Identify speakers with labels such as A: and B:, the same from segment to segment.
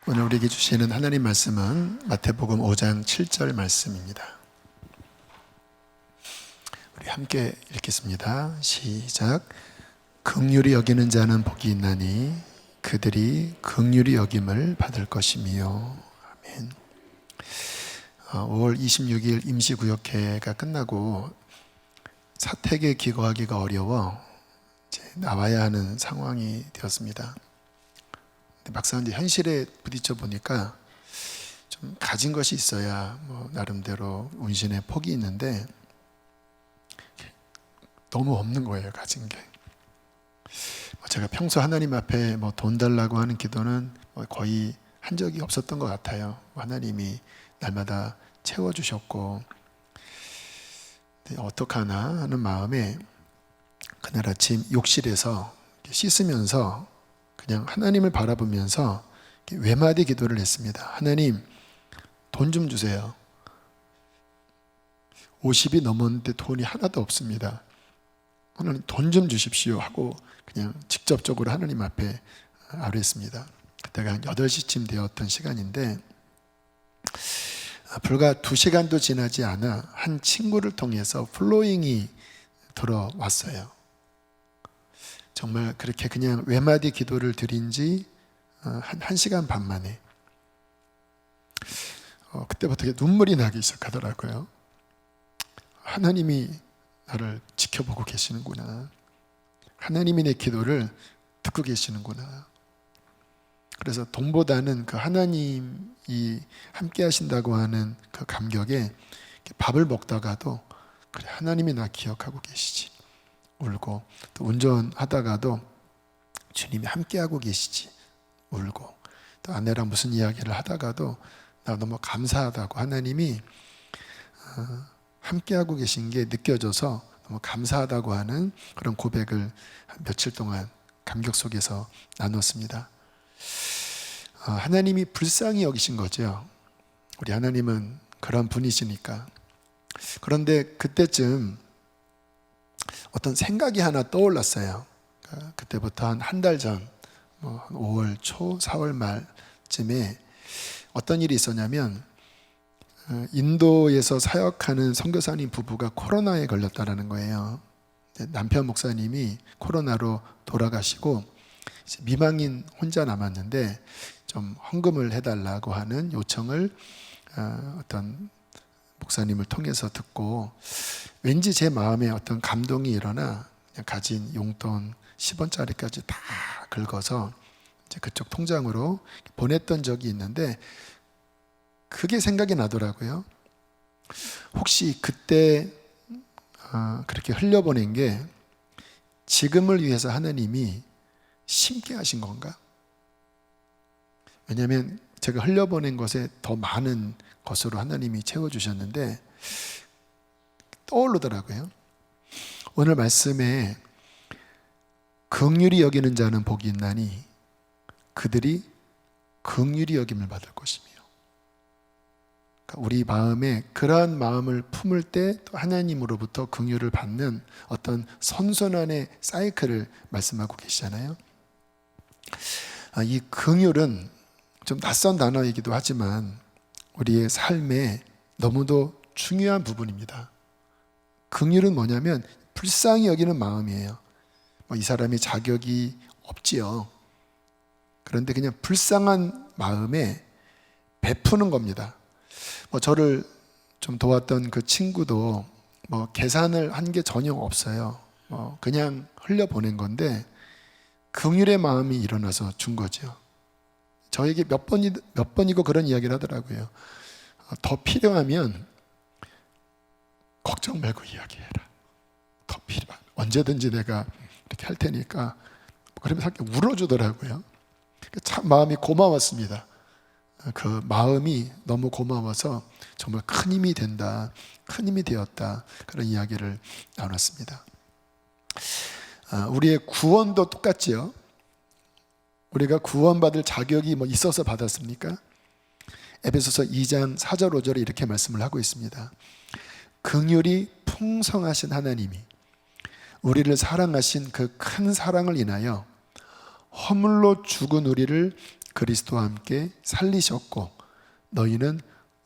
A: 오늘 우리에게 주시는 하나님 말씀은 마태복음 5장 7절 말씀입니다. 우리 함께 읽겠습니다. 시작. 긍휼히 여기는 자는 복이 있나니 그들이 긍휼히 여김을 받을 것이며. 아멘. 5월 26일 임시구역회가 끝나고 사택에 기거하기가 어려워 이제 나와야 하는 상황이 되었습니다. 막상 이제 현실에 부딪혀 보니까 좀 가진 것이 있어야 나름대로 운신의 폭이 있는데 너무 없는 거예요, 가진 게. 제가 평소 하나님 앞에 돈 달라고 하는 기도는 거의 한 적이 없었던 것 같아요. 하나님이 날마다 채워주셨고, 어떡하나 하는 마음에 그날 아침 욕실에서 씻으면서 그냥 하나님을 바라보면서 외마디 기도를 했습니다. 하나님, 돈 좀 주세요. 50이 넘었는데 돈이 하나도 없습니다. 하나님, 돈 좀 주십시오 하고 그냥 직접적으로 하나님 앞에 아뢰었습니다. 그때가 한 8시쯤 되었던 시간인데 불과 2시간도 지나지 않아 한 친구를 통해서 플로잉이 들어왔어요. 정말 그렇게 그냥 외마디 기도를 드린 지 한 1시간 반 만에 그때부터 눈물이 나기 시작하더라고요. 하나님이 나를 지켜보고 계시는구나. 하나님이 내 기도를 듣고 계시는구나. 그래서 돈보다는 그 하나님이 함께 하신다고 하는 그 감격에 밥을 먹다가도 그래, 하나님이 나 기억하고 계시지. 울고, 또 운전하다가도 주님이 함께하고 계시지. 울고, 또 아내랑 무슨 이야기를 하다가도 나 너무 감사하다고 하나님이 함께하고 계신 게 느껴져서 너무 감사하다고 하는 그런 고백을 며칠 동안 감격 속에서 나눴습니다. 하나님이 불쌍히 여기신 거죠. 우리 하나님은 그런 분이시니까. 그런데 그때쯤 어떤 생각이 하나 떠올랐어요. 그때부터 한 달 전, 5월 초, 4월 말쯤에 어떤 일이 있었냐면 인도에서 사역하는 선교사님 부부가 코로나에 걸렸다라는 거예요. 남편 목사님이 코로나로 돌아가시고 미망인 혼자 남았는데 좀 헌금을 해달라고 하는 요청을 어떤 목사님을 통해서 듣고 왠지 제 마음에 어떤 감동이 일어나 그냥 가진 용돈 10원짜리까지 다 긁어서 이제 그쪽 통장으로 보냈던 적이 있는데 그게 생각이 나더라고요. 혹시 그때 그렇게 흘려보낸 게 지금을 위해서 하나님이 심게 하신 건가? 왜냐하면 제가 흘려보낸 것에 더 많은 것으로 하나님이 채워주셨는데 떠오르더라고요. 오늘 말씀에 긍휼히 여기는 자는 복이 있나니 그들이 긍휼히 여김을 받을 것이며, 우리 마음에 그러한 마음을 품을 때 또 하나님으로부터 긍휼을 받는 어떤 선순환의 사이클을 말씀하고 계시잖아요. 이 긍휼은 좀 낯선 단어이기도 하지만 우리의 삶에 너무도 중요한 부분입니다. 긍휼은 뭐냐면 불쌍히 여기는 마음이에요. 이 사람이 자격이 없지요. 그런데 그냥 불쌍한 마음에 베푸는 겁니다. 저를 좀 도왔던 그 친구도 계산을 한 게 전혀 없어요. 그냥 흘려보낸 건데 긍휼의 마음이 일어나서 준 거죠. 저에게 몇 번이고 그런 이야기를 하더라고요. 더 필요하면 걱정 말고 이야기해라. 더 필요하면 언제든지 내가 이렇게 할 테니까. 그러면서 울어주더라고요. 참 마음이 고마웠습니다. 그 마음이 너무 고마워서 정말 큰 힘이 된다, 큰 힘이 되었다, 그런 이야기를 나눴습니다. 우리의 구원도 똑같지요. 우리가 구원받을 자격이 있어서 받았습니까? 에베소서 2장 4절 5절에 이렇게 말씀을 하고 있습니다. 긍휼이 풍성하신 하나님이 우리를 사랑하신 그 큰 사랑을 인하여 허물로 죽은 우리를 그리스도와 함께 살리셨고 너희는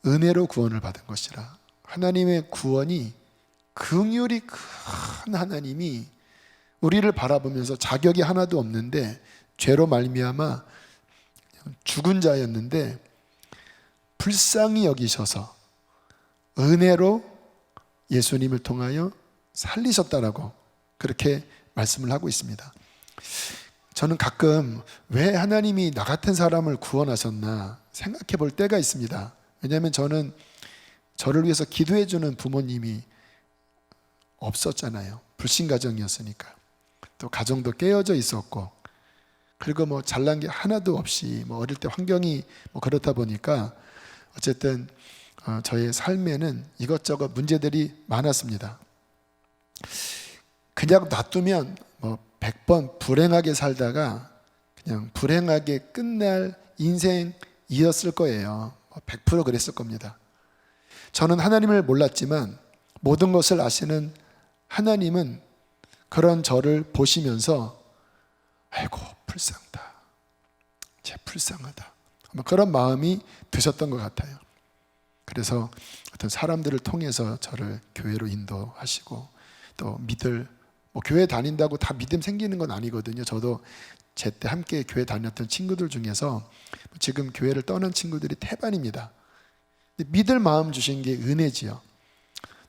A: 은혜로 구원을 받은 것이라. 하나님의 구원이, 긍휼이 큰 하나님이 우리를 바라보면서 자격이 하나도 없는데 죄로 말미암아 죽은 자였는데 불쌍히 여기셔서 은혜로 예수님을 통하여 살리셨다라고 그렇게 말씀을 하고 있습니다. 저는 가끔 왜 하나님이 나 같은 사람을 구원하셨나 생각해 볼 때가 있습니다. 왜냐하면 저는 저를 위해서 기도해 주는 부모님이 없었잖아요. 불신 가정이었으니까. 또 가정도 깨어져 있었고, 그리고 뭐 잘난 게 하나도 없이 뭐 어릴 때 환경이 뭐 그렇다 보니까 어쨌든 저의 삶에는 이것저것 문제들이 많았습니다. 그냥 놔두면 뭐 100번 불행하게 살다가 그냥 불행하게 끝날 인생이었을 거예요. 100% 그랬을 겁니다. 저는 하나님을 몰랐지만 모든 것을 아시는 하나님은 그런 저를 보시면서 아이고 불쌍하다, 쟤 불쌍하다, 그런 마음이 드셨던 것 같아요. 그래서 어떤 사람들을 통해서 저를 교회로 인도하시고, 또 뭐 교회 다닌다고 다 믿음 생기는 건 아니거든요. 저도 제때 함께 교회 다녔던 친구들 중에서 지금 교회를 떠난 친구들이 태반입니다. 믿을 마음 주신 게 은혜지요.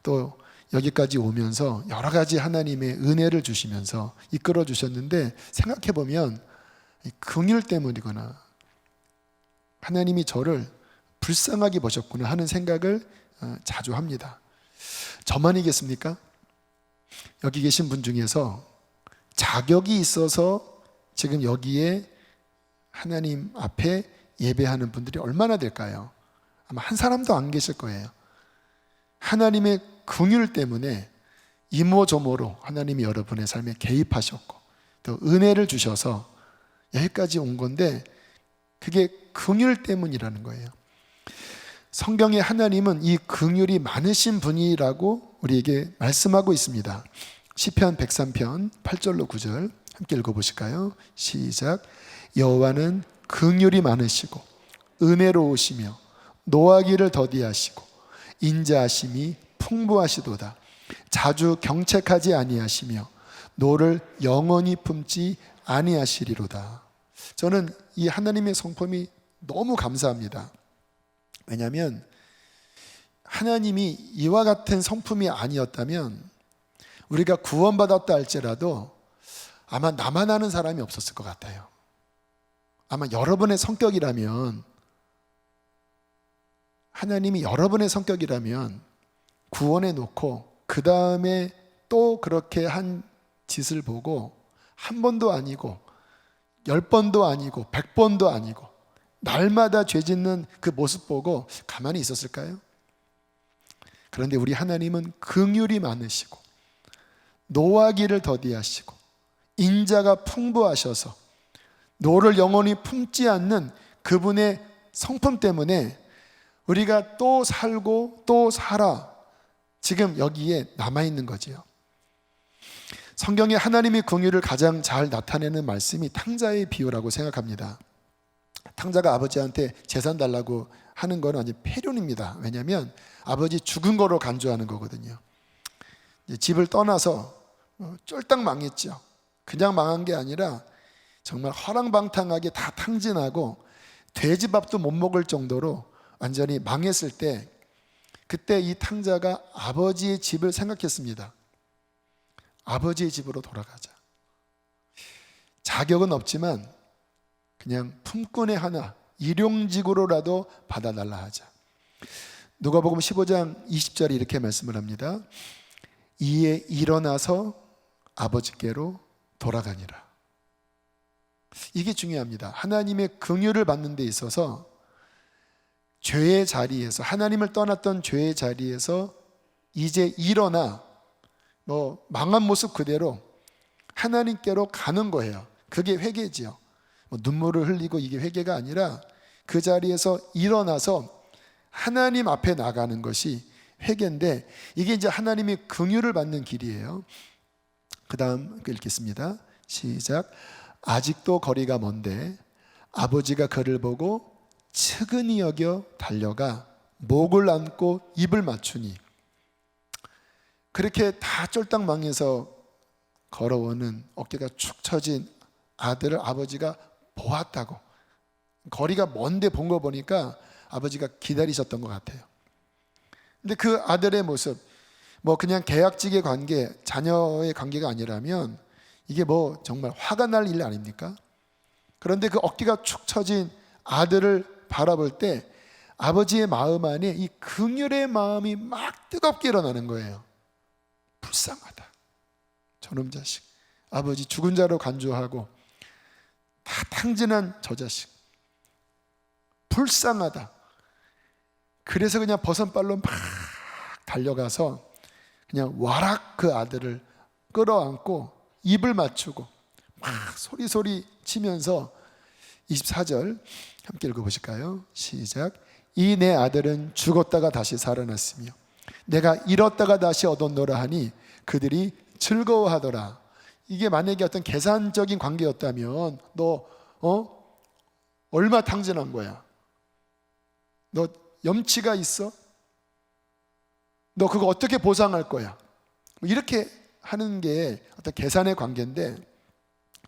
A: 또 여기까지 오면서 여러 가지 하나님의 은혜를 주시면서 이끌어 주셨는데, 생각해 보면 긍휼 때문이거나 하나님이 저를 불쌍하게 보셨구나 하는 생각을 자주 합니다. 저만이겠습니까? 여기 계신 분 중에서 자격이 있어서 지금 여기에 하나님 앞에 예배하는 분들이 얼마나 될까요? 아마 한 사람도 안 계실 거예요. 하나님의 긍휼 때문에 이모저모로 하나님이 여러분의 삶에 개입하셨고 또 은혜를 주셔서 여기까지 온 건데, 그게 긍휼 때문이라는 거예요. 성경에 하나님은 이 긍휼이 많으신 분이라고 우리에게 말씀하고 있습니다. 시편 103편 8절로 9절 함께 읽어보실까요? 시작. 여호와는 긍휼이 많으시고 은혜로우시며 노하기를 더디하시고 인자하심이 풍부하시도다. 자주 경책하지 아니하시며 노를 영원히 품지 아니하시리로다. 저는 이 하나님의 성품이 너무 감사합니다. 왜냐하면 하나님이 이와 같은 성품이 아니었다면 우리가 구원받았다 할지라도 아마 나만 아는 사람이 없었을 것 같아요. 아마 여러분의 성격이라면, 하나님이 여러분의 성격이라면 구원해 놓고 그 다음에 또 그렇게 한 짓을 보고 한 번도 아니고 10번도 아니고 100번도 아니고 날마다 죄 짓는 그 모습 보고 가만히 있었을까요? 그런데 우리 하나님은 긍휼이 많으시고 노하기를 더디하시고 인자가 풍부하셔서 노를 영원히 품지 않는 그분의 성품 때문에 우리가 또 살고 또 살아 지금 여기에 남아있는 거지요. 성경에 하나님의 긍휼을 가장 잘 나타내는 말씀이 탕자의 비유라고 생각합니다. 탕자가 아버지한테 재산 달라고 하는 건 완전 폐륜입니다. 왜냐하면 아버지 죽은 거로 간주하는 거거든요. 집을 떠나서 쫄딱 망했죠. 그냥 망한 게 아니라 정말 허랑방탕하게 다 탕진하고 돼지밥도 못 먹을 정도로 완전히 망했을 때, 그때 이 탕자가 아버지의 집을 생각했습니다. 아버지의 집으로 돌아가자. 자격은 없지만 그냥 품꾼의 하나, 일용직으로라도 받아달라 하자. 누가복음 15장 20절에 이렇게 말씀을 합니다. 이에 일어나서 아버지께로 돌아가니라. 이게 중요합니다. 하나님의 긍휼을 받는 데 있어서 죄의 자리에서, 하나님을 떠났던 죄의 자리에서 이제 일어나 망한 모습 그대로 하나님께로 가는 거예요. 그게 회개지요. 눈물을 흘리고 이게 회개가 아니라 그 자리에서 일어나서 하나님 앞에 나가는 것이 회개인데, 이게 이제 하나님의 긍휼을 받는 길이에요. 그 다음 읽겠습니다. 시작. 아직도 거리가 먼데 아버지가 그를 보고 측은히 여겨 달려가 목을 안고 입을 맞추니, 그렇게 다 쫄딱 망해서 걸어오는 어깨가 축 처진 아들을 아버지가 보았다고. 거리가 먼데 본 거 보니까 아버지가 기다리셨던 것 같아요. 근데 그 아들의 모습, 뭐 그냥 계약직의 관계, 자녀의 관계가 아니라면 이게 뭐 정말 화가 날 일 아닙니까? 그런데 그 어깨가 축 처진 아들을 바라볼 때 아버지의 마음 안에 이 긍휼의 마음이 막 뜨겁게 일어나는 거예요. 불쌍하다, 저놈 자식. 아버지 죽은 자로 간주하고 다 탕진한 저 자식, 불쌍하다. 그래서 그냥 버선발로 막 달려가서 그냥 와락 그 아들을 끌어안고 입을 맞추고 막 소리소리 치면서 24절 함께 읽어보실까요? 시작. 이 내 아들은 죽었다가 다시 살아났으며 내가 잃었다가 다시 얻었노라 하니 그들이 즐거워하더라. 이게 만약에 어떤 계산적인 관계였다면 너 얼마 탕진한 거야? 너 염치가 있어? 너 그거 어떻게 보상할 거야? 이렇게 하는 게 어떤 계산의 관계인데,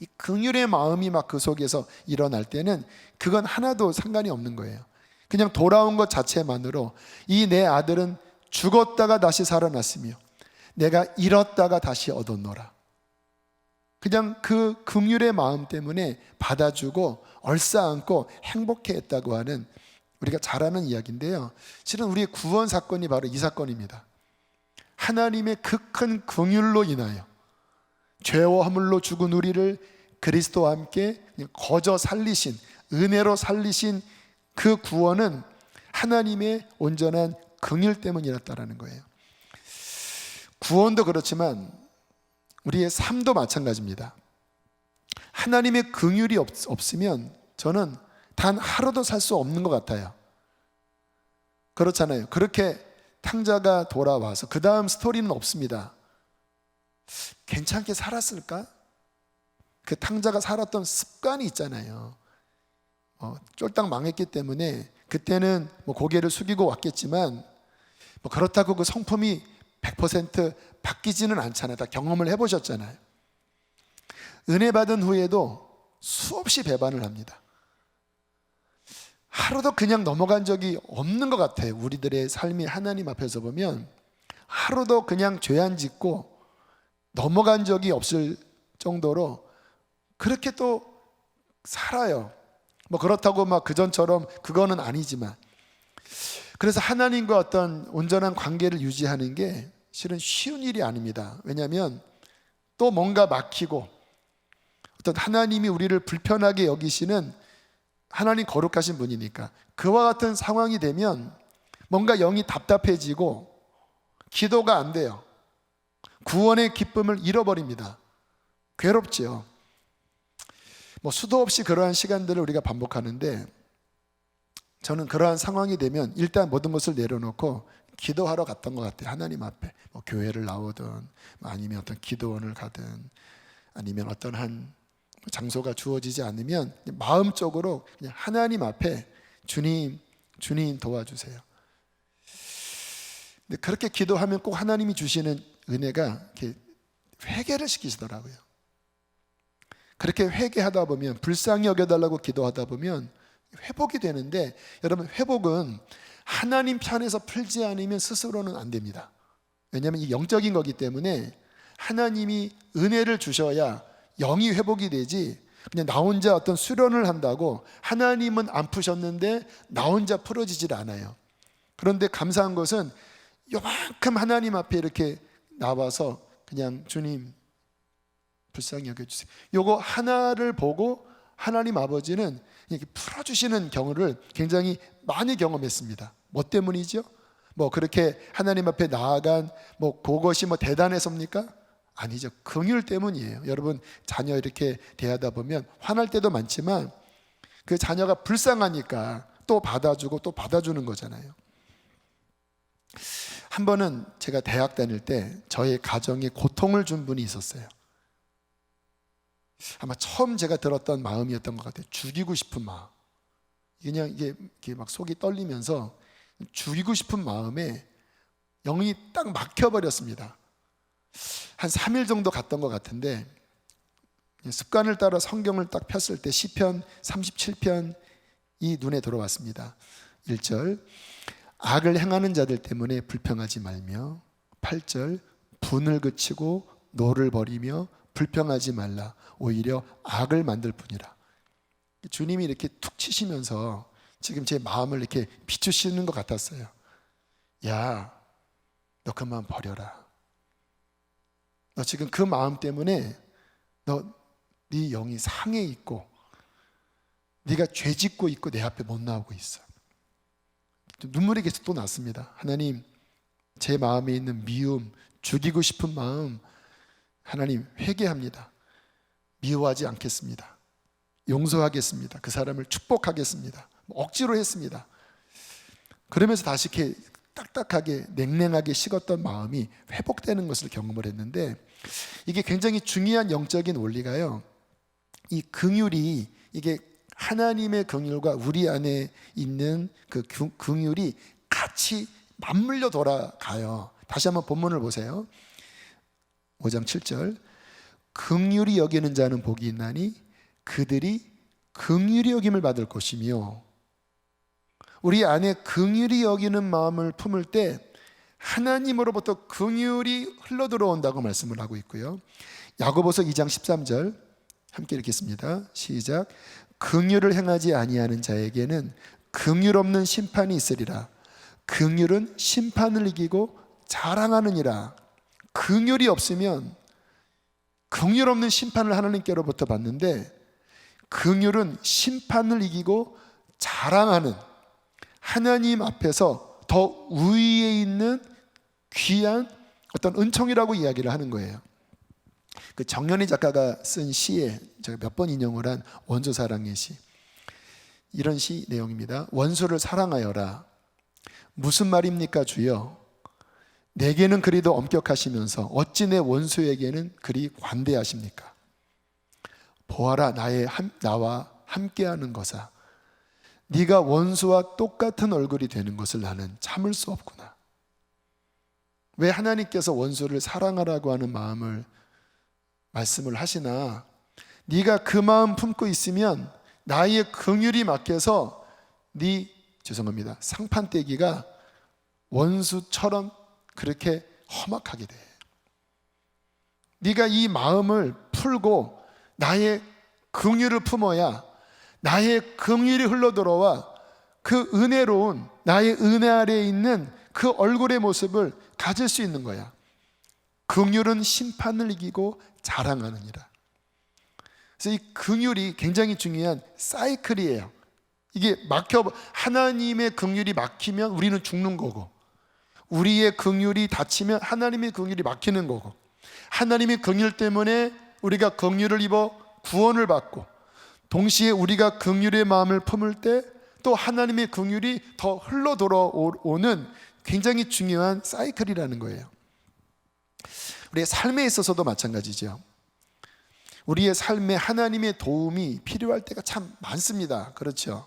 A: 이 긍휼의 마음이 막 그 속에서 일어날 때는 그건 하나도 상관이 없는 거예요. 그냥 돌아온 것 자체만으로 이 내 아들은 죽었다가 다시 살아났으며 내가 잃었다가 다시 얻었노라. 그냥 그 긍휼의 마음 때문에 받아주고 얼싸안고 행복해했다고 하는, 우리가 잘 아는 이야기인데요, 실은 우리의 구원 사건이 바로 이 사건입니다. 하나님의 그 큰 긍휼로 인하여 죄와 허물로 죽은 우리를 그리스도와 함께 거저 살리신, 은혜로 살리신 그 구원은 하나님의 온전한 긍휼 때문이었다라는 거예요. 구원도 그렇지만 우리의 삶도 마찬가지입니다. 하나님의 긍휼이 없으면 저는 단 하루도 살 수 없는 것 같아요. 그렇잖아요. 그렇게 탕자가 돌아와서 그 다음 스토리는 없습니다. 괜찮게 살았을까? 그 탕자가 살았던 습관이 있잖아요. 쫄딱 망했기 때문에 그때는 뭐 고개를 숙이고 왔겠지만 뭐 그렇다고 그 성품이 100% 바뀌지는 않잖아요. 다 경험을 해보셨잖아요. 은혜 받은 후에도 수없이 배반을 합니다. 하루도 그냥 넘어간 적이 없는 것 같아요. 우리들의 삶이 하나님 앞에서 보면 하루도 그냥 죄 안 짓고 넘어간 적이 없을 정도로 그렇게 또 살아요. 뭐 그렇다고 막 그전처럼 그거는 아니지만, 그래서 하나님과 어떤 온전한 관계를 유지하는 게 실은 쉬운 일이 아닙니다. 왜냐하면 또 뭔가 막히고 어떤 하나님이 우리를 불편하게 여기시는 하나님 거룩하신 분이니까 그와 같은 상황이 되면 뭔가 영이 답답해지고 기도가 안 돼요. 구원의 기쁨을 잃어버립니다. 괴롭지요. 뭐 수도 없이 그러한 시간들을 우리가 반복하는데, 저는 그러한 상황이 되면 일단 모든 것을 내려놓고 기도하러 갔던 것 같아요. 하나님 앞에 뭐 교회를 나오든 아니면 어떤 기도원을 가든 아니면 어떤 한 장소가 주어지지 않으면 마음적으로 그냥 하나님 앞에 주님 도와주세요. 근데 그렇게 기도하면 꼭 하나님이 주시는 은혜가 이렇게 회개를 시키시더라고요. 그렇게 회개하다 보면, 불쌍히 여겨달라고 기도하다 보면 회복이 되는데, 여러분 회복은 하나님 편에서 풀지 않으면 스스로는 안 됩니다. 왜냐하면 이 영적인 거기 때문에 하나님이 은혜를 주셔야 영이 회복이 되지, 그냥 나 혼자 어떤 수련을 한다고 하나님은 안 푸셨는데 나 혼자 풀어지질 않아요. 그런데 감사한 것은 요만큼 하나님 앞에 이렇게 나와서 그냥 주님 불쌍히 여겨주세요, 요거 하나를 보고 하나님 아버지는 이렇게 풀어주시는 경우를 굉장히 많이 경험했습니다. 뭐 때문이죠? 뭐 그렇게 하나님 앞에 나아간 뭐 그것이 뭐 대단해서입니까? 아니죠. 긍휼 때문이에요. 여러분 자녀 이렇게 대하다 보면 화날 때도 많지만 그 자녀가 불쌍하니까 또 받아주고 또 받아주는 거잖아요. 한 번은 제가 대학 다닐 때 저의 가정에 고통을 준 분이 있었어요. 아마 처음 제가 들었던 마음이었던 것 같아요. 죽이고 싶은 마음. 그냥 이게 막 속이 떨리면서 죽이고 싶은 마음에 영이 딱 막혀버렸습니다. 한 3일 정도 갔던 것 같은데 습관을 따라 성경을 딱 폈을 때 시편 37편이 눈에 들어왔습니다. 1절, 악을 행하는 자들 때문에 불평하지 말며, 8절, 분을 그치고 노를 버리며 불평하지 말라. 오히려 악을 만들 뿐이라. 주님이 이렇게 툭 치시면서 지금 제 마음을 이렇게 비추시는 것 같았어요. 야, 너 그만 버려라. 너 지금 그 마음 때문에 네 영이 상해 있고 네가 죄 짓고 있고 내 앞에 못 나오고 있어. 눈물이 계속 또 났습니다. 하나님, 제 마음에 있는 미움, 죽이고 싶은 마음, 하나님 회개합니다. 미워하지 않겠습니다. 용서하겠습니다. 그 사람을 축복하겠습니다. 억지로 했습니다. 그러면서 다시 이렇게 딱딱하게 냉랭하게 식었던 마음이 회복되는 것을 경험을 했는데, 이게 굉장히 중요한 영적인 원리가요, 이 긍휼이, 이게 하나님의 긍휼과 우리 안에 있는 그 긍휼이 같이 맞물려 돌아가요. 다시 한번 본문을 보세요. 5장 7절, 긍휼히 여기는 자는 복이 있나니 그들이 긍휼히 여김을 받을 것이며. 우리 안에 긍휼히 여기는 마음을 품을 때 하나님으로부터 긍휼이 흘러들어온다고 말씀을 하고 있고요. 야고보서 2장 13절 함께 읽겠습니다. 시작. 긍휼을 행하지 아니하는 자에게는 긍휼 없는 심판이 있으리라. 긍휼은 심판을 이기고 자랑하느니라. 긍휼이 없으면 긍휼 없는 심판을 하나님께로부터 받는데, 긍휼은 심판을 이기고 자랑하는, 하나님 앞에서 더 우위에 있는 귀한 어떤 은총이라고 이야기를 하는 거예요. 그 정연희 작가가 쓴 시에 제가 몇 번 인용을 한 원수 사랑의 시, 이런 시 내용입니다. 원수를 사랑하여라. 무슨 말입니까 주여? 내게는 그리도 엄격하시면서 어찌 내 원수에게는 그리 관대하십니까? 보아라, 나와 함께하는 것아, 네가 원수와 똑같은 얼굴이 되는 것을 나는 참을 수 없구나. 왜 하나님께서 원수를 사랑하라고 하는 마음을 말씀을 하시나, 네가 그 마음 품고 있으면 나의 긍휼이 막혀서 죄송합니다, 상판떼기가 원수처럼 그렇게 험악하게 돼. 네가 이 마음을 풀고 나의 긍휼을 품어야 나의 긍휼이 흘러들어와 그 은혜로운 나의 은혜 아래에 있는 그 얼굴의 모습을 가질 수 있는 거야. 긍휼은 심판을 이기고 자랑하느니라. 그래서 이 긍휼이 굉장히 중요한 사이클이에요. 이게 하나님의 긍휼이 막히면 우리는 죽는 거고, 우리의 긍휼이 닫히면 하나님의 긍휼이 막히는 거고, 하나님의 긍휼 때문에 우리가 긍휼을 입어 구원을 받고, 동시에 우리가 긍휼의 마음을 품을 때 또 하나님의 긍휼이 더 흘러 돌아오는 굉장히 중요한 사이클이라는 거예요. 우리의 삶에 있어서도 마찬가지죠. 우리의 삶에 하나님의 도움이 필요할 때가 참 많습니다. 그렇죠?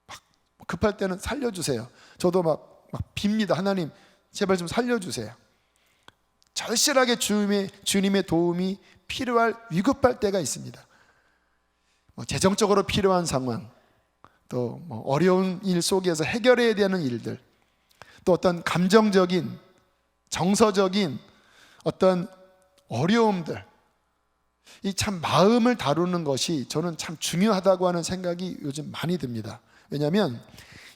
A: 막 급할 때는 살려주세요. 저도 막 빕니다. 하나님 제발 좀 살려주세요. 절실하게 주님의 도움이 필요할 위급할 때가 있습니다. 재정적으로 필요한 상황, 또 어려운 일 속에서 해결해야 되는 일들, 또 어떤 감정적인, 정서적인 어떤 어려움들, 이 참 마음을 다루는 것이 저는 참 중요하다고 하는 생각이 요즘 많이 듭니다. 왜냐하면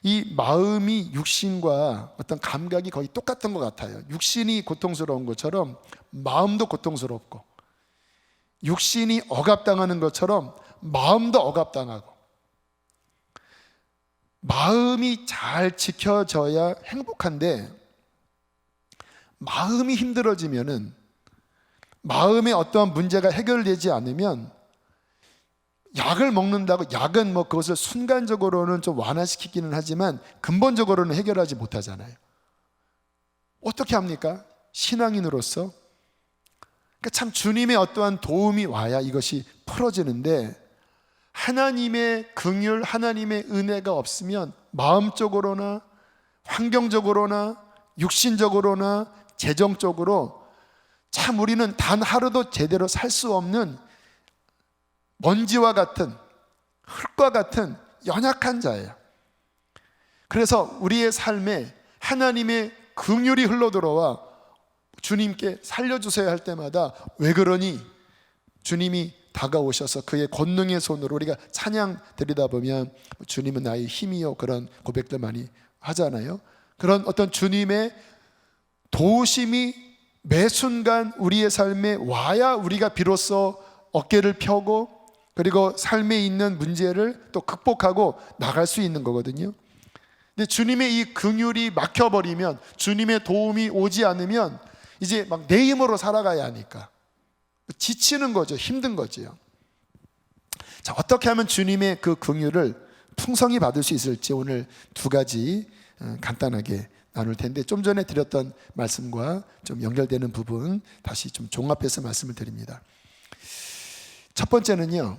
A: 이 마음이 육신과 어떤 감각이 거의 똑같은 것 같아요. 육신이 고통스러운 것처럼 마음도 고통스럽고, 육신이 억압당하는 것처럼 마음도 억압당하고, 마음이 잘 지켜져야 행복한데, 마음이 힘들어지면은, 마음에 어떠한 문제가 해결되지 않으면 약을 먹는다고, 약은 그것을 순간적으로는 좀 완화시키기는 하지만 근본적으로는 해결하지 못하잖아요. 어떻게 합니까? 신앙인으로서 참 주님의 어떠한 도움이 와야 이것이 풀어지는데, 하나님의 긍휼, 하나님의 은혜가 없으면 마음적으로나 환경적으로나 육신적으로나 재정적으로 참 우리는 단 하루도 제대로 살 수 없는 먼지와 같은, 흙과 같은 연약한 자예요. 그래서 우리의 삶에 하나님의 긍휼이 흘러들어와 주님께 살려주세요 할 때마다, 왜 그러니? 주님이 다가오셔서 그의 권능의 손으로, 우리가 찬양 드리다 보면 주님은 나의 힘이요, 그런 고백들 많이 하잖아요. 그런 어떤 주님의 도우심이 매 순간 우리의 삶에 와야 우리가 비로소 어깨를 펴고, 그리고 삶에 있는 문제를 또 극복하고 나갈 수 있는 거거든요. 근데 주님의 이 긍휼이 막혀버리면, 주님의 도움이 오지 않으면 이제 막 내 힘으로 살아가야 하니까 지치는 거죠. 힘든 거지요. 자, 어떻게 하면 주님의 그 긍휼을 풍성히 받을 수 있을지 오늘 두 가지 간단하게 나눌 텐데, 좀 전에 드렸던 말씀과 좀 연결되는 부분 다시 좀 종합해서 말씀을 드립니다. 첫 번째는요,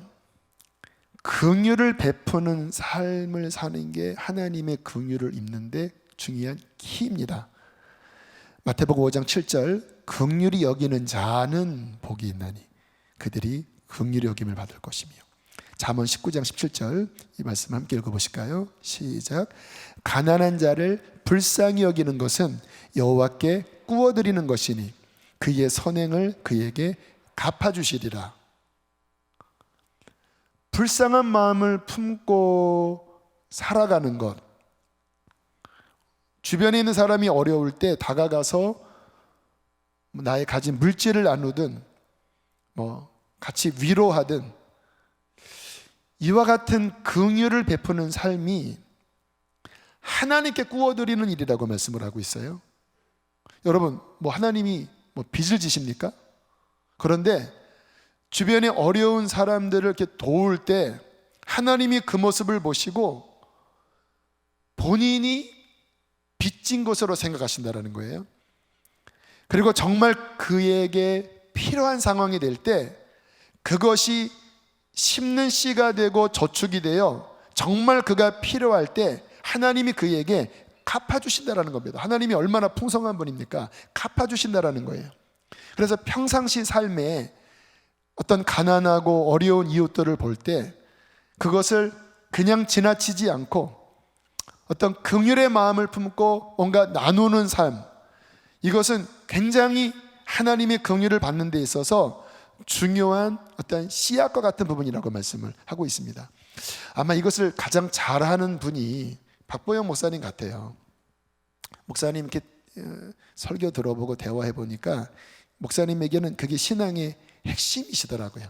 A: 긍휼을 베푸는 삶을 사는 게 하나님의 긍휼을 입는데 중요한 키입니다. 마태복음 5장 7절, 긍휼히 여기는 자는 복이 있나니 그들이 긍휼히 여김을 받을 것이며. 잠언 19장 17절, 이 말씀 함께 읽어보실까요? 시작. 가난한 자를 불쌍히 여기는 것은 여호와께 꾸어드리는 것이니 그의 선행을 그에게 갚아주시리라. 불쌍한 마음을 품고 살아가는 것, 주변에 있는 사람이 어려울 때 다가가서 나의 가진 물질을 나누든 같이 위로하든, 이와 같은 긍휼을 베푸는 삶이 하나님께 꾸어드리는 일이라고 말씀을 하고 있어요. 여러분, 하나님이 빚을 지십니까? 그런데 주변에 어려운 사람들을 이렇게 도울 때 하나님이 그 모습을 보시고 본인이 빚진 것으로 생각하신다는 거예요. 그리고 정말 그에게 필요한 상황이 될 때 그것이 심는 씨가 되고 저축이 되어 정말 그가 필요할 때 하나님이 그에게 갚아주신다는 겁니다. 하나님이 얼마나 풍성한 분입니까? 갚아주신다는 거예요. 그래서 평상시 삶에 어떤 가난하고 어려운 이웃들을 볼 때 그것을 그냥 지나치지 않고 어떤 긍휼의 마음을 품고 뭔가 나누는 삶, 이것은 굉장히 하나님의 긍휼을 받는 데 있어서 중요한 어떤 씨앗과 같은 부분이라고 말씀을 하고 있습니다. 아마 이것을 가장 잘하는 분이 박보영 목사님 같아요. 목사님 이렇게 설교 들어보고 대화해 보니까 목사님에게는 그게 신앙의 핵심이시더라고요.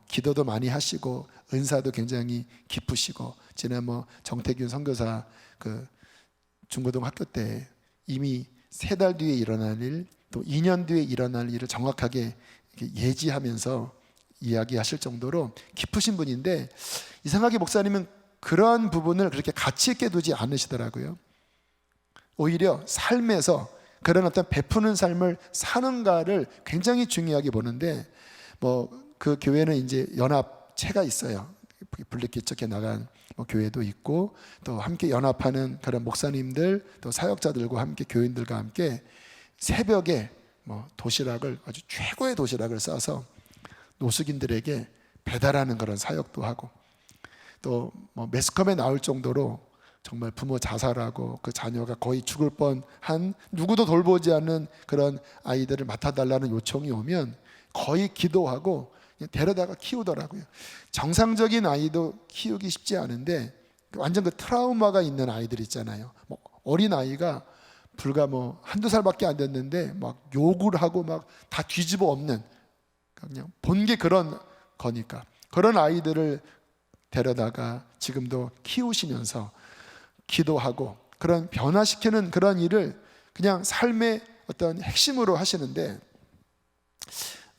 A: 기도도 많이 하시고 은사도 굉장히 깊으시고, 지난 정태균 선교사 그 중고등 학교 때 이미 3달 뒤에 일어날 일, 또 2년 뒤에 일어날 일을 정확하게 예지하면서 이야기하실 정도로 깊으신 분인데, 이상하게 목사님은 그러한 부분을 그렇게 가치 있게 두지 않으시더라고요. 오히려 삶에서 그런 어떤 베푸는 삶을 사는가를 굉장히 중요하게 보는데, 그 교회는 이제 연합체가 있어요. 분리개척해 나간 교회도 있고, 또 함께 연합하는 그런 목사님들, 또 사역자들과 함께, 교인들과 함께 새벽에 도시락을, 아주 최고의 도시락을 싸서 노숙인들에게 배달하는 그런 사역도 하고, 또 매스컴에 나올 정도로 정말 부모 자살하고 그 자녀가 거의 죽을 뻔한, 누구도 돌보지 않는 그런 아이들을 맡아달라는 요청이 오면 거의 기도하고 데려다가 키우더라고요. 정상적인 아이도 키우기 쉽지 않은데 완전 그 트라우마가 있는 아이들 있잖아요. 어린 아이가 불과 한두 살밖에 안 됐는데 막 욕을 하고 막 다 뒤집어 엎는, 그냥 본 게 그런 거니까 그런 아이들을 데려다가 지금도 키우시면서 기도하고 그런 변화시키는 그런 일을 그냥 삶의 어떤 핵심으로 하시는데,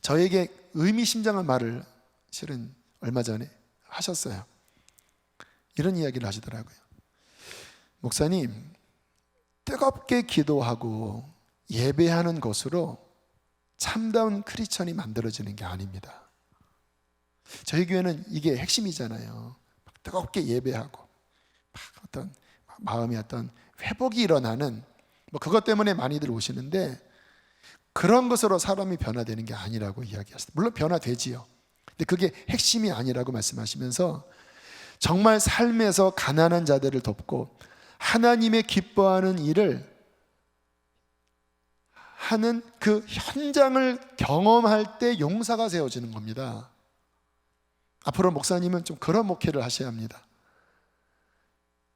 A: 저에게 의미심장한 말을 실은 얼마 전에 하셨어요. 이런 이야기를 하시더라고요. 목사님, 뜨겁게 기도하고 예배하는 것으로 참다운 크리스천이 만들어지는 게 아닙니다. 저희 교회는 이게 핵심이잖아요. 뜨겁게 예배하고 막 어떤 마음이 어떤 회복이 일어나는 그것 때문에 많이들 오시는데, 그런 것으로 사람이 변화되는 게 아니라고 이야기하셨어요. 물론 변화되지요. 근데 그게 핵심이 아니라고 말씀하시면서 정말 삶에서 가난한 자들을 돕고 하나님의 기뻐하는 일을 하는 그 현장을 경험할 때 용사가 세워지는 겁니다. 앞으로 목사님은 좀 그런 목회를 하셔야 합니다.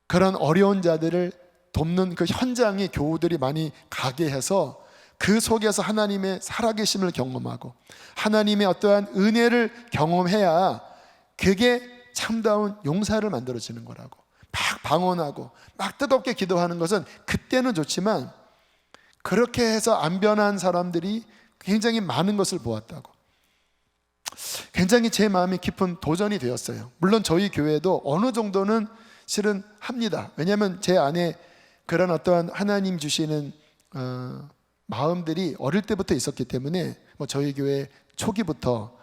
A: 그런 어려운 자들을 돕는 그 현장에 교우들이 많이 가게 해서 그 속에서 하나님의 살아계심을 경험하고 하나님의 어떠한 은혜를 경험해야 그게 참다운 용사를 만들어지는 거라고. 막 방언하고 막 뜨겁게 기도하는 것은 그때는 좋지만 그렇게 해서 안 변한 사람들이 굉장히 많은 것을 보았다고. 굉장히 제 마음이 깊은 도전이 되었어요. 물론 저희 교회도 어느 정도는 실은 합니다. 왜냐하면 제 안에 그런 어떠한 하나님 주시는 마음들이 어릴 때부터 있었기 때문에 저희 교회 초기부터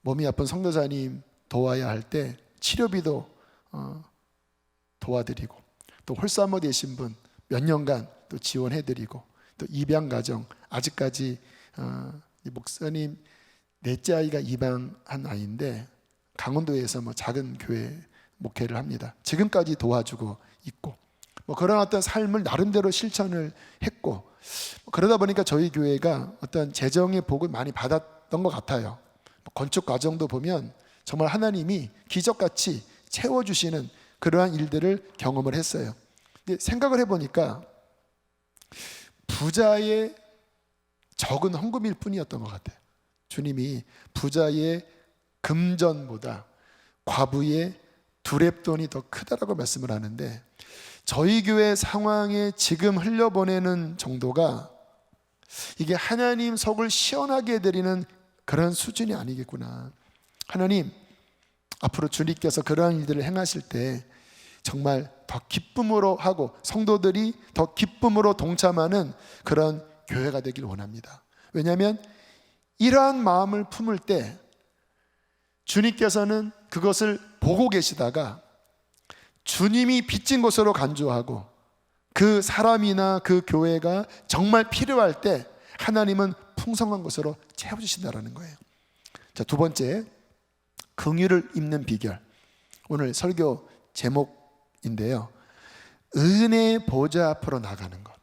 A: 몸이 아픈 성도자님 도와야 할 때 치료비도 도와드리고, 또 홀사모 되신 분 몇 년간 또 지원해드리고, 또 입양가정 아직까지 목사님 넷째 아이가 입양한 아이인데 강원도에서 작은 교회 목회를 합니다. 지금까지 도와주고 있고, 그런 어떤 삶을 나름대로 실천을 했고, 그러다 보니까 저희 교회가 어떤 재정의 복을 많이 받았던 것 같아요. 건축 과정도 보면 정말 하나님이 기적같이 채워주시는 그러한 일들을 경험을 했어요. 근데 생각을 해보니까 부자의 적은 헌금일 뿐이었던 것 같아요. 주님이 부자의 금전보다 과부의 두렙돈이 더 크다라고 말씀을 하는데, 저희 교회 상황에 지금 흘려보내는 정도가 이게 하나님 속을 시원하게 해드리는 그런 수준이 아니겠구나. 하나님, 앞으로 주님께서 그러한 일들을 행하실 때 정말 더 기쁨으로 하고 성도들이 더 기쁨으로 동참하는 그런 교회가 되길 원합니다. 왜냐하면 이러한 마음을 품을 때 주님께서는 그것을 보고 계시다가 주님이 빚진 곳으로 간주하고 그 사람이나 그 교회가 정말 필요할 때 하나님은 풍성한 것으로 채워주신다는 거예요. 자, 두 번째, 긍휼을 입는 비결. 오늘 설교 제목인데요, 은혜의 보좌 앞으로 나가는 것.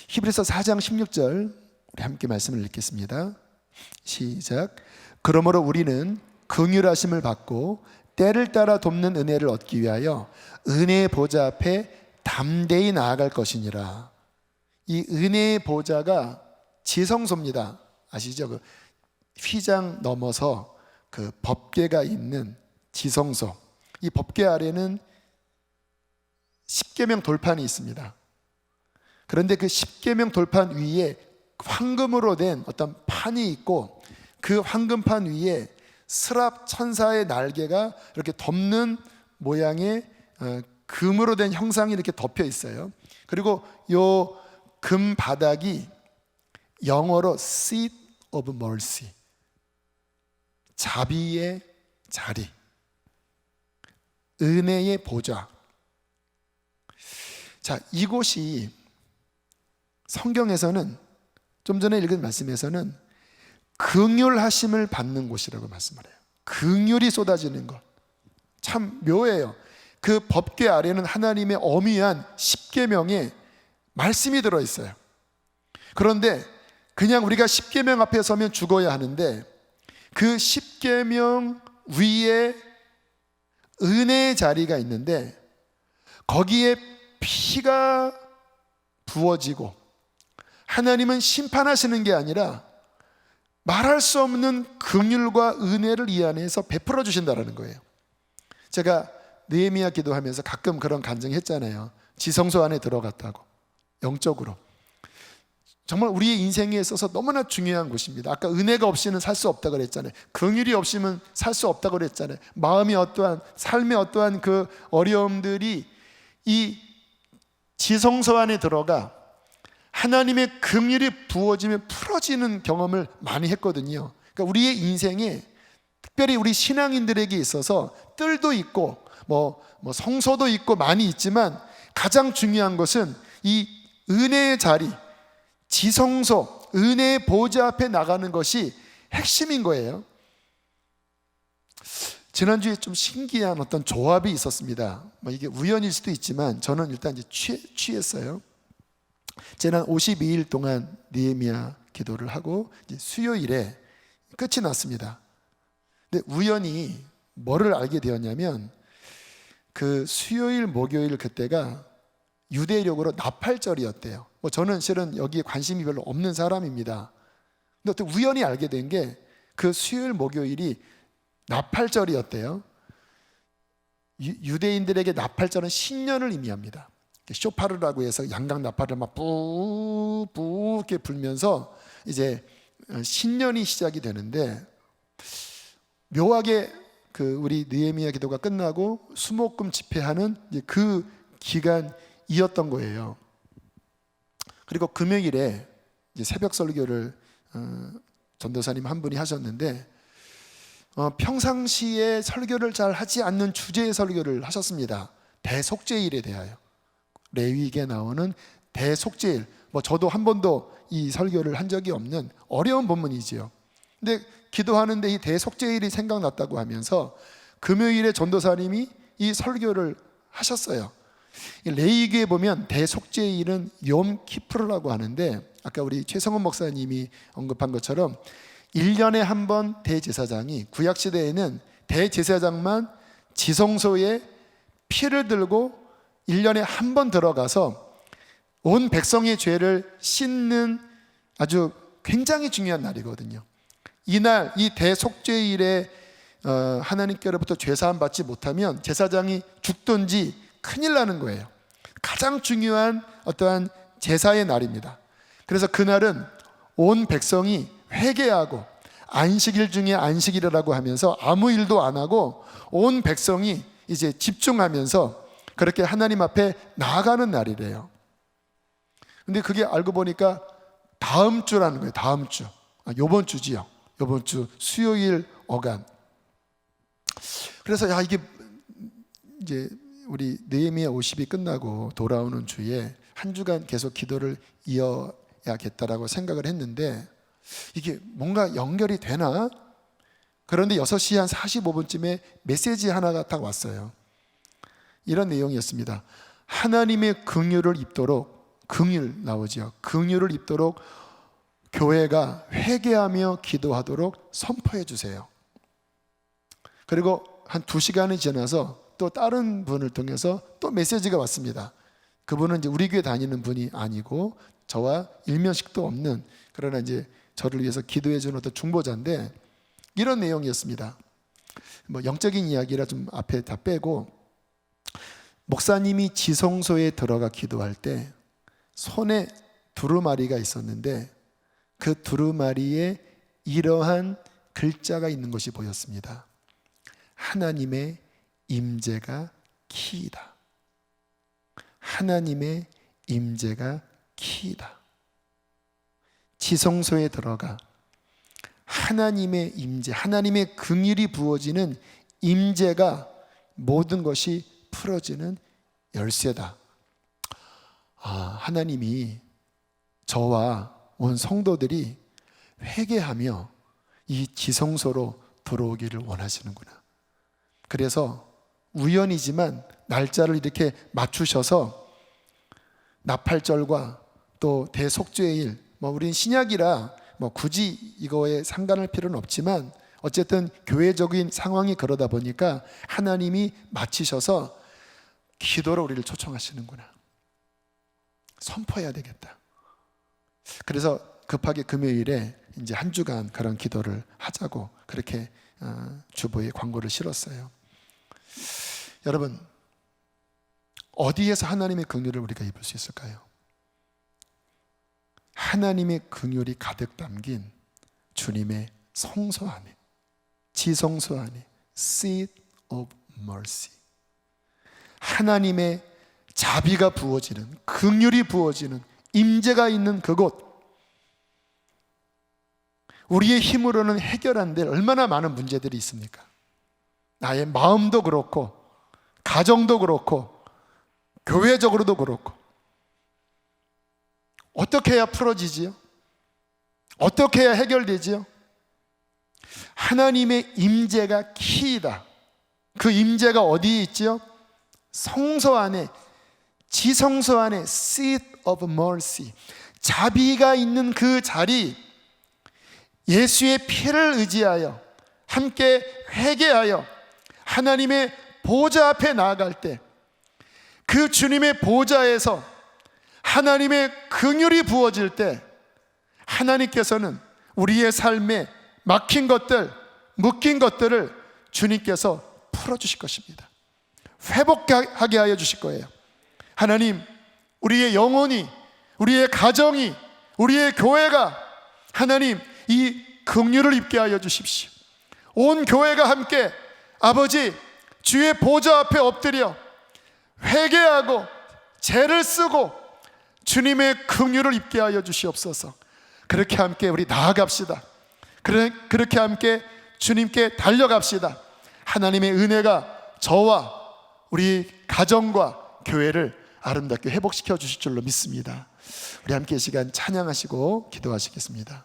A: 히브리서 4장 16절 우리 함께 말씀을 읽겠습니다. 시작. 그러므로 우리는 긍휼하심을 받고 때를 따라 돕는 은혜를 얻기 위하여 은혜의 보좌 앞에 담대히 나아갈 것이니라. 이 은혜의 보좌가 지성소입니다. 아시죠? 그 휘장 넘어서 그 법궤가 있는 지성소. 이 법궤 아래는 십계명 돌판이 있습니다. 그런데 그 십계명 돌판 위에 황금으로 된 어떤 판이 있고, 그 황금판 위에 스랍 천사의 날개가 이렇게 덮는 모양의 금으로 된 형상이 이렇게 덮여 있어요. 그리고 요 금 바닥이 영어로 seat of mercy, 자비의 자리, 은혜의 보좌. 자, 이곳이 성경에서는, 좀 전에 읽은 말씀에서는 긍휼하심을 받는 곳이라고 말씀을 해요. 긍휼이 쏟아지는 것. 참 묘해요. 그 법궤 아래는 하나님의 어미한 십계명의 말씀이 들어있어요. 그런데 그냥 우리가 십계명 앞에 서면 죽어야 하는데, 그 십계명 위에 은혜의 자리가 있는데 거기에 피가 부어지고, 하나님은 심판하시는 게 아니라 말할 수 없는 긍휼과 은혜를 이 안에서 베풀어 주신다는 거예요. 제가 느헤미야 기도하면서 가끔 그런 간증을 했잖아요. 지성소 안에 들어갔다고. 영적으로 정말 우리의 인생에 있어서 너무나 중요한 곳입니다. 아까 은혜가 없이는 살 수 없다고 그랬잖아요. 긍휼이 없이는 살 수 없다고 그랬잖아요. 마음이 어떠한, 삶의 어떠한 그 어려움들이 이 지성소 안에 들어가 하나님의 긍휼이 부어지면 풀어지는 경험을 많이 했거든요. 그러니까 우리의 인생에 특별히 우리 신앙인들에게 있어서 뜰도 있고 뭐 성소도 있고 많이 있지만 가장 중요한 것은 이 은혜의 자리, 지성소, 은혜의 보좌 앞에 나가는 것이 핵심인 거예요. 지난주에 좀 신기한 어떤 조합이 있었습니다. 이게 우연일 수도 있지만 저는 일단 이제 취했어요. 지난 52일 동안 느헤미야 기도를 하고 이제 수요일에 끝이 났습니다. 근데 우연히 뭐를 알게 되었냐면 그 수요일, 목요일 그때가 유대력으로 나팔절이었대요. 저는 실은 여기에 관심이 별로 없는 사람입니다. 근데 어떻게 우연히 알게 된 게 그 수요일, 목요일이 나팔절이었대요. 유대인들에게 나팔절은 신년을 의미합니다. 쇼파르라고 해서 양각 나팔을 막 뿌뿌 이렇게 불면서 이제 신년이 시작이 되는데, 묘하게 그 우리 느헤미야 기도가 끝나고 수목금 집회하는 그 기간이었던 거예요. 그리고 금요일에 이제 새벽 설교를 전도사님 한 분이 하셨는데 평상시에 설교를 잘 하지 않는 주제의 설교를 하셨습니다. 대속죄일에 대하여. 레위기에 나오는 대속죄일. 저도 한 번도 이 설교를 한 적이 없는 어려운 본문이지요. 근데 기도하는데 이 대속죄일이 생각났다고 하면서 금요일에 전도사님이 이 설교를 하셨어요. 레위기에 보면 대속죄일은 욤 키프르라고 하는데, 아까 우리 최성원 목사님이 언급한 것처럼 1년에 한 번 대제사장이, 구약시대에는 대제사장만 지성소에 피를 들고 1년에 한 번 들어가서 온 백성의 죄를 씻는 아주 굉장히 중요한 날이거든요. 이날, 이 대속죄일에 하나님께로부터 죄사함 받지 못하면 제사장이 죽든지 큰일 나는 거예요. 가장 중요한 어떠한 제사의 날입니다. 그래서 그날은 온 백성이 회개하고 안식일 중에 안식일이라고 하면서 아무 일도 안 하고 온 백성이 이제 집중하면서 그렇게 하나님 앞에 나아가는 날이래요. 근데 그게 알고 보니까 다음 주라는 거예요. 다음 주. 요번 주지요. 요번 주 수요일 어간. 그래서 이게 이제 우리 느헤미야 50이 끝나고 돌아오는 주에 한 주간 계속 기도를 이어야겠다라고 생각을 했는데, 이게 뭔가 연결이 되나? 그런데 6시 한 45분쯤에 메시지 하나가 딱 왔어요. 이런 내용이었습니다. 하나님의 긍휼을 입도록, 긍휼 나오죠. 긍휼을 입도록 교회가 회개하며 기도하도록 선포해 주세요. 그리고 한 2시간이 지나서 또 다른 분을 통해서 또 메시지가 왔습니다. 그분은 이제 우리 교회 다니는 분이 아니고 저와 일면식도 없는, 그러나 이제 저를 위해서 기도해 주는 어떤 중보자인데, 이런 내용이었습니다. 영적인 이야기라 좀 앞에 다 빼고, 목사님이 지성소에 들어가 기도할 때 손에 두루마리가 있었는데 그 두루마리에 이러한 글자가 있는 것이 보였습니다. 하나님의 임재가 키이다. 하나님의 임재가 키이다. 지성소에 들어가 하나님의 임재, 하나님의 긍휼이 부어지는 임재가 모든 것이 풀어지는 열쇠다. 하나님이 저와 온 성도들이 회개하며 이 지성소로 들어오기를 원하시는구나. 그래서 우연이지만 날짜를 이렇게 맞추셔서 나팔절과 또 대속죄일, 우린 신약이라 굳이 이거에 상관할 필요는 없지만 어쨌든 교회적인 상황이 그러다 보니까 하나님이 마치셔서 기도로 우리를 초청하시는구나. 선포해야 되겠다. 그래서 급하게 금요일에 이제 한 주간 그런 기도를 하자고 그렇게 주보에 광고를 실었어요. 여러분, 어디에서 하나님의 긍휼을 우리가 입을 수 있을까요? 하나님의 긍휼이 가득 담긴 주님의 성소 안에, 지성소 안에, seat of mercy, 하나님의 자비가 부어지는, 긍휼이 부어지는 임재가 있는 그곳, 우리의 힘으로는 해결 안 될 얼마나 많은 문제들이 있습니까? 나의 마음도 그렇고, 가정도 그렇고, 교회적으로도 그렇고. 어떻게 해야 풀어지지요? 어떻게 해야 해결되지요? 하나님의 임재가 키이다. 그 임재가 어디에 있지요? 성소 안에, 지성소 안에 seat of mercy, 자비가 있는 그 자리, 예수의 피를 의지하여 함께 회개하여 하나님의 보좌 앞에 나아갈 때, 그 주님의 보좌에서 하나님의 긍휼이 부어질 때, 하나님께서는 우리의 삶에 막힌 것들, 묶인 것들을 주님께서 풀어주실 것입니다. 회복하게 하여 주실 거예요. 하나님, 우리의 영혼이, 우리의 가정이, 우리의 교회가 하나님 이 긍휼을 입게 하여 주십시오. 온 교회가 함께 아버지 주의 보좌 앞에 엎드려 회개하고 죄를 쓰고 주님의 긍휼을 입게 하여 주시옵소서. 그렇게 함께 우리 나아갑시다. 그렇게 함께 주님께 달려갑시다. 하나님의 은혜가 저와 우리 가정과 교회를 아름답게 회복시켜 주실 줄로 믿습니다. 우리 함께 이 시간 찬양하시고 기도하시겠습니다.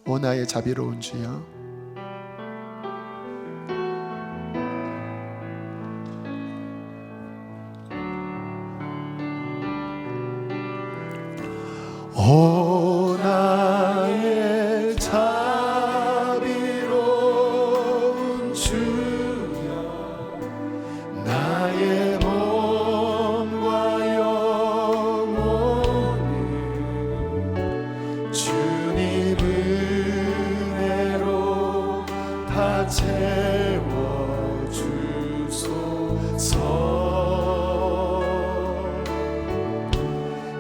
A: 오 나의 자비로운 주여, 오 나의 자비로운 주여, 나의 몸과 영혼을 주님 은혜로 다 채워주소서.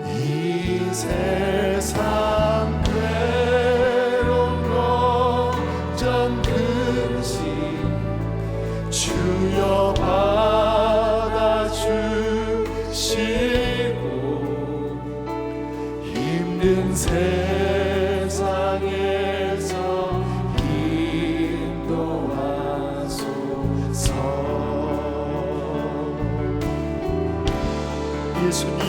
A: 이 세상 괴로운 걱정 근심 주여 받아주시고, 힘든 세상에서 인도하소서. 예수님,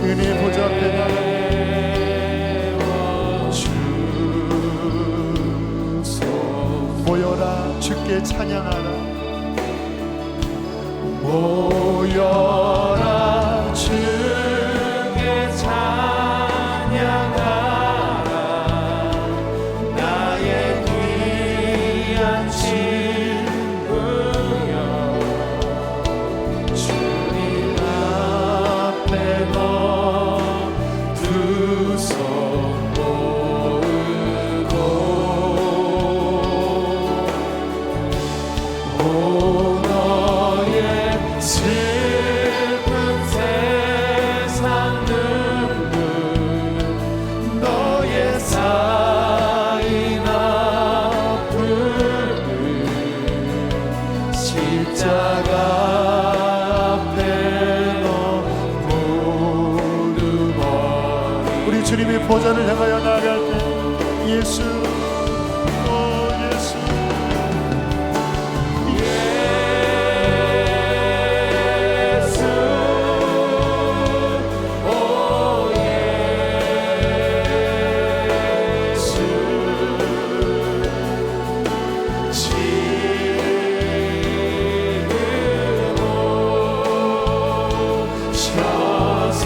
A: 은혜의 보좌 앞에 모여라, 주께 찬양하라. 모여라, 주께 찬양하라. 나의 귀한 친구여, 주님 앞에 두 손 모으고, 오 너의 슬픈 세상 눈물, 너의 쌓인 아픔을 십자가 앞에 모두 버리. 우리 주님의 보좌를 향하여 나아갈 때 예수, 오 예수, 예수, 오 예수, 지금 오셔서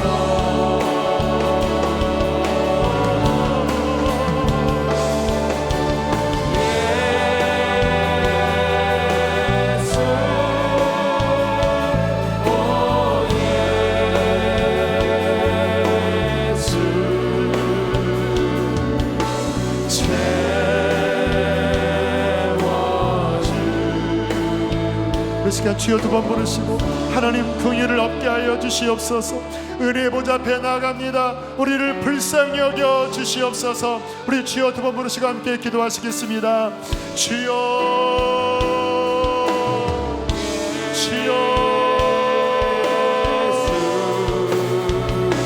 A: 시간 주여 두 번 부르시고 하나님 긍휼을 얻게 하여 주시옵소서. 은혜의 보좌 앞에 나아갑니다. 우리를 불쌍히 여겨 주시옵소서. 우리 주여 두 번 부르시고 함께 기도하시겠습니다. 주여 주여.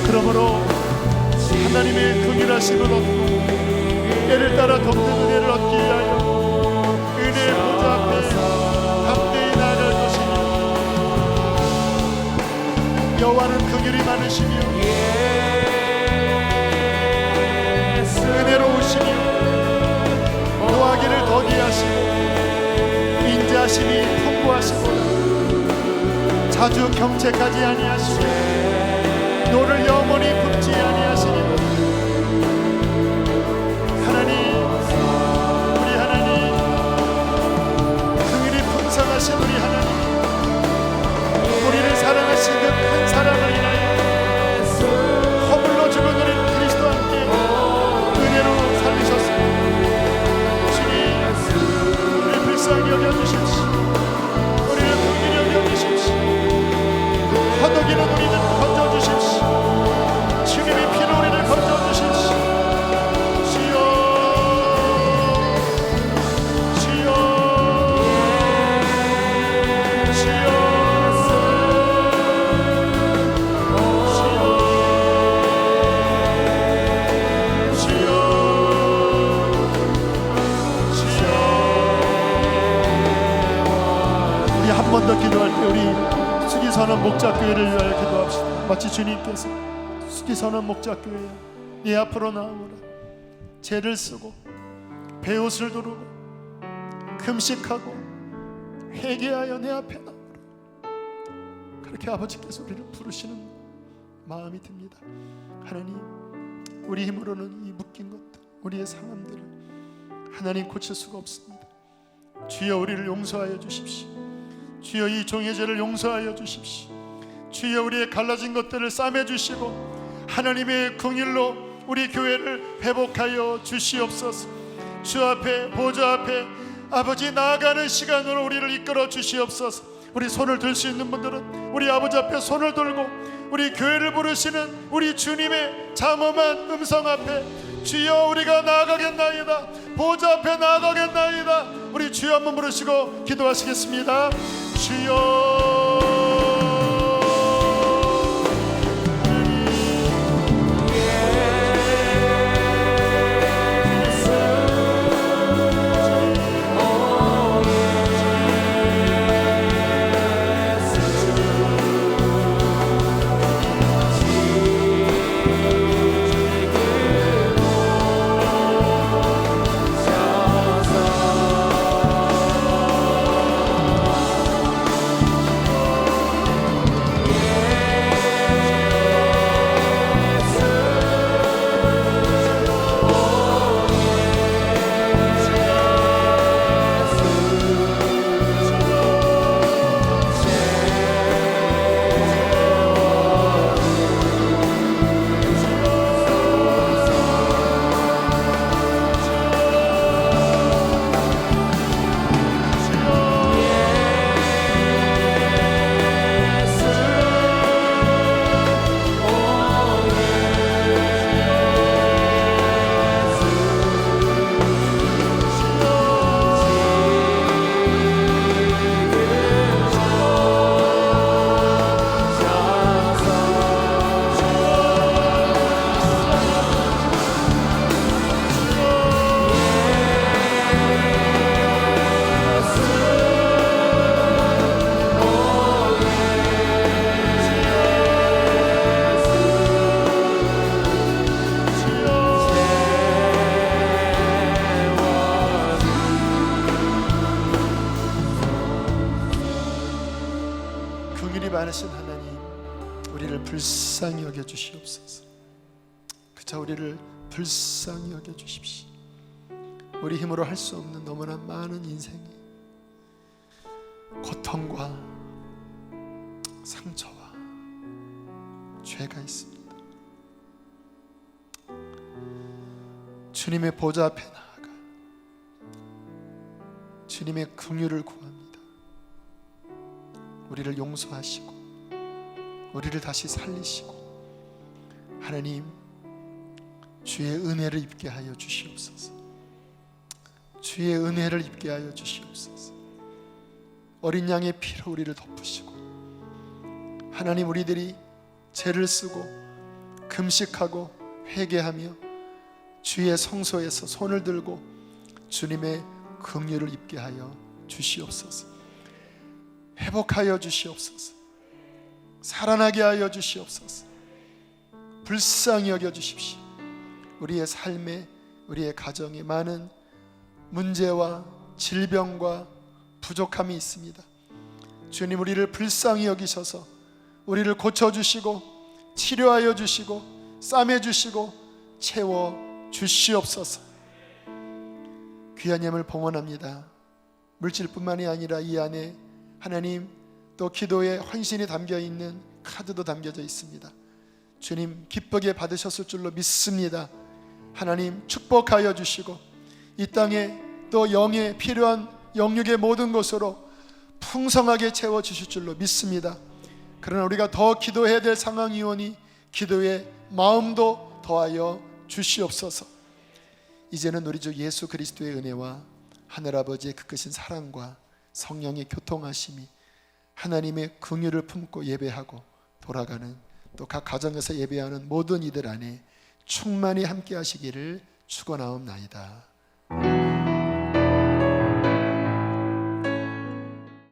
A: 그러므로 하나님의 긍휼하심을 얻고 때를 따라 돕는 은혜를 얻기 위하여 은혜의 보좌 앞에 담대히 나아갈 것이니 여호와는 긍휼이 많으시며 은혜로우시며 노하기를 더디하시고 인자하심이 풍부하시고 자주 경책하지 아니하시고 너를 영원히 품지 아니하시니 하나님, 우리 하나님, 긍휼이 풍성하신 우리 하나님, 우리를 사랑하신 그 큰 사랑을 인하여 허물로 죽은 우리 그리스도와 함께 은혜로 살리셨습니다. 주님, 우리를 불쌍히 여겨주십시오. 우리를 긍휼히 여겨주십시오. 허덕이는 우리를 건져주십시오. 주님의 피로 우리를 건져주십시오. 주여 주여 주여 주여 주여. 우리 한 번 더 기도할 때 우리 수기선언 목자교회를 위하여 기도합시다. 마치 주님께서 수기선언 목자교회에 네 앞으로 나오라. 죄를 쓰고 베옷을 두르고 금식하고 회개하여 내 앞에 나오라. 그렇게 아버지께서 우리를 부르시는 마음이 듭니다. 하나님, 우리 힘으로는 이 묶인 것들, 우리의 상함들을 하나님 고칠 수가 없습니다. 주여 우리를 용서하여 주십시오. 주여 이 종의 죄를 용서하여 주십시오. 주여 우리의 갈라진 것들을 싸매주시고 하나님의 긍휼로 우리 교회를 회복하여 주시옵소서. 주 앞에 보좌 앞에 아버지 나아가는 시간으로 우리를 이끌어 주시옵소서. 우리 손을 들 수 있는 분들은 우리 아버지 앞에 손을 들고 우리 교회를 부르시는 우리 주님의 장엄한 음성 앞에 주여 우리가 나아가겠나이다. 보좌 앞에 나아가겠나이다. 우리 주여 한번 부르시고 기도하시겠습니다. 주여 많으신 하나님, 우리를 불쌍히 여겨 주시옵소서. 그저 우리를 불쌍히 여겨 주십시오. 우리 힘으로 할 수 없는 너무나 많은 인생이 고통과 상처와 죄가 있습니다. 주님의 보좌 앞에 나아가 주님의 긍휼을 구합니다. 우리를 용서하시고 우리를 다시 살리시고 하나님 주의 은혜를 입게 하여 주시옵소서. 주의 은혜를 입게 하여 주시옵소서. 어린 양의 피로 우리를 덮으시고 하나님 우리들이 죄를 쓰고 금식하고 회개하며 주의 성소에서 손을 들고 주님의 긍휼을 입게 하여 주시옵소서. 회복하여 주시옵소서. 살아나게 하여 주시옵소서. 불쌍히 여겨 주십시오. 우리의 삶에 우리의 가정에 많은 문제와 질병과 부족함이 있습니다. 주님 우리를 불쌍히 여기셔서 우리를 고쳐주시고 치료하여 주시고 싸매주시고 채워 주시옵소서. 귀한 예물 봉헌합니다. 물질뿐만이 아니라 이 안에 하나님 또 기도에 헌신이 담겨있는 카드도 담겨져 있습니다. 주님 기쁘게 받으셨을 줄로 믿습니다. 하나님 축복하여 주시고 이 땅에 또 영에 필요한 영육의 모든 것으로 풍성하게 채워주실 줄로 믿습니다. 그러나 우리가 더 기도해야 될 상황이오니 기도의 마음도 더하여 주시옵소서. 이제는 우리 주 예수 그리스도의 은혜와 하늘아버지의 그 크신 사랑과 성령의 교통하심이 하나님의 긍휼을 품고 예배하고 돌아가는 또 각 가정에서 예배하는 모든 이들 안에 충만히 함께 하시기를 축원하옵나이다.